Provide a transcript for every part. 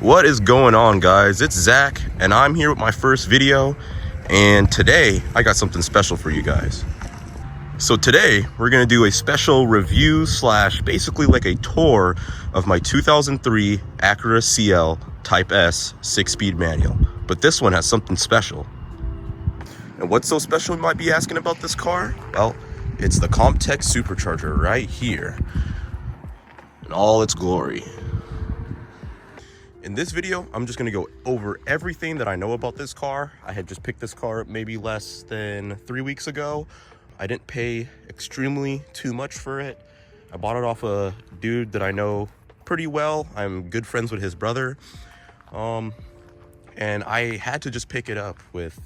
What is going on, guys? It's Zach and I'm here with my first video, and today I got something special for you guys. So today we're gonna do a special review slash basically like a tour of my 2003 Acura CL Type S 6-speed manual, but this one has something special. And what's so special, you might be asking about this car? Well, it's the Comptech Supercharger right here in all its glory. In this video, I'm just gonna go over everything that I know about this car. I had just picked this car up maybe less than 3 weeks ago. I didn't pay extremely too much for it. I bought it off a dude that I know pretty well. I'm good friends with his brother. And I had to just pick it up with,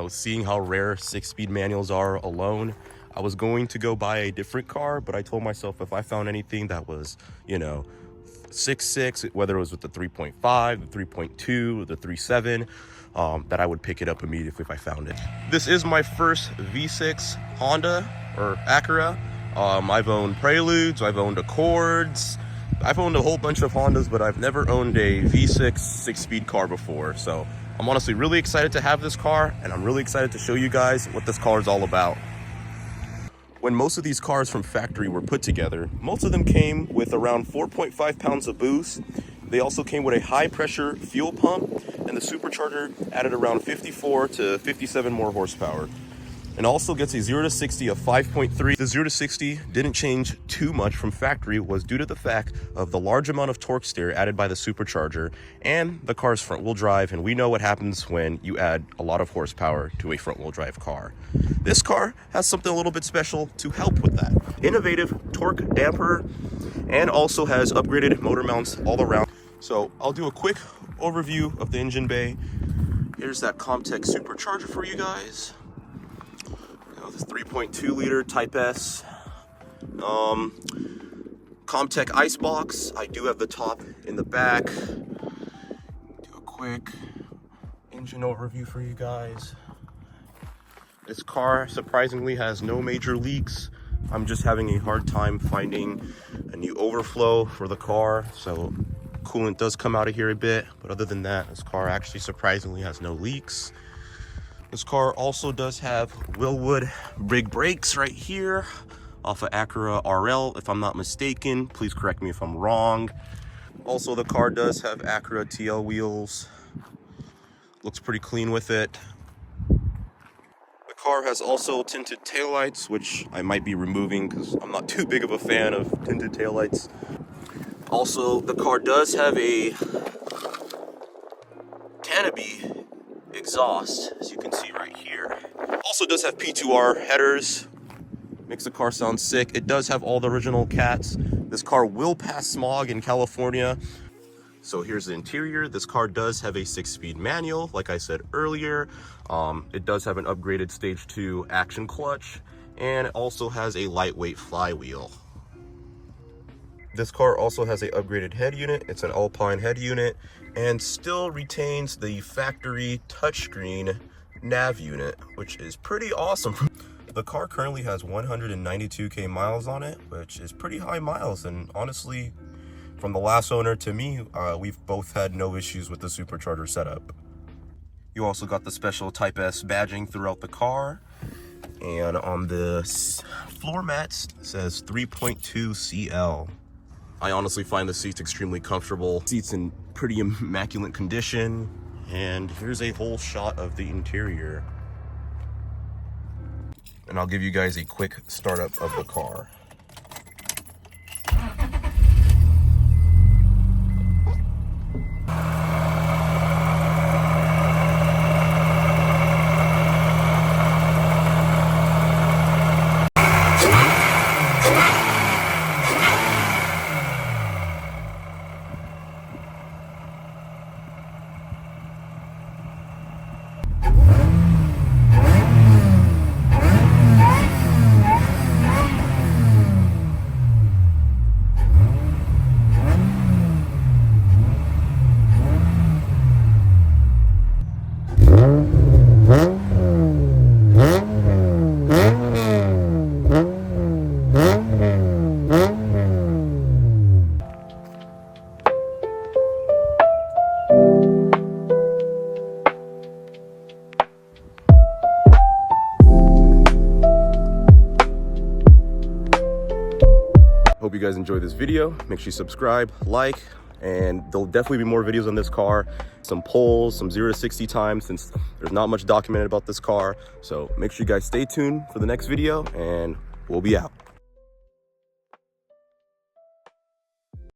seeing how rare 6-speed manuals are alone. I was going to go buy a different car, but I told myself if I found anything that was, 6.6, whether it was with the 3.5, the 3.2, the 3.7, that I would pick it up immediately if I found it. This is my first V6 Honda or Acura. I've owned Preludes, I've owned Accords, I've owned a whole bunch of Hondas, but I've never owned a V6 6-speed car before. So I'm honestly really excited to have this car, and I'm really excited to show you guys what this car is all about. When most of these cars from factory were put together, most of them came with around 4.5 pounds of boost. They also came with a high pressure fuel pump, and the supercharger added around 54 to 57 more horsepower. And also gets a 0 to 60 of 5.3. The 0 to 60 didn't change too much from factory, was due to the fact of the large amount of torque steer added by the supercharger and the car's front wheel drive, and we know what happens when you add a lot of horsepower to a front wheel drive car. This car has something a little bit special to help with that. Innovative torque damper, and also has upgraded motor mounts all around. So I'll do a quick overview of the engine bay. Here's that Comptech supercharger for you guys. This 3.2 liter Type S. Comptech icebox. I do have the top in the back. Do a quick engine overview for you guys. This car surprisingly has no major leaks. I'm just having a hard time finding a new overflow for the car, so coolant does come out of here a bit, but other than that, this car actually surprisingly has no leaks. This car also does have Willwood big brakes right here off of Acura RL, if I'm not mistaken. Please correct me if I'm wrong. Also, the car does have Acura TL wheels. Looks pretty clean with it. The car has also tinted taillights, which I might be removing because I'm not too big of a fan of tinted taillights. Also, the car does have a canopy exhaust, as you can see right here. Also does have P2R headers, makes the car sound sick. It does have all the original cats. This car will pass smog in California. So here's the interior. This car does have a 6-speed manual, like I said earlier. It does have an upgraded stage 2 action clutch, and it also has a lightweight flywheel. This car also has a upgraded head unit. It's an Alpine head unit, and still retains the factory touchscreen nav unit, which is pretty awesome. The car currently has 192k miles on it, which is pretty high miles, and honestly, from the last owner to me, we've both had no issues with the supercharger setup. You also got the special Type S badging throughout the car, and on the floor mats it says 3.2 CL. I honestly find the seats extremely comfortable. Seats in pretty immaculate condition. And here's a whole shot of the interior. And I'll give you guys a quick startup of the car. guys enjoyed this video. Make sure you subscribe, like, and there'll definitely be more videos on this car, some polls, some 0 to 60 times, since there's not much documented about this car. So make sure you guys stay tuned for the next video, and we'll be out.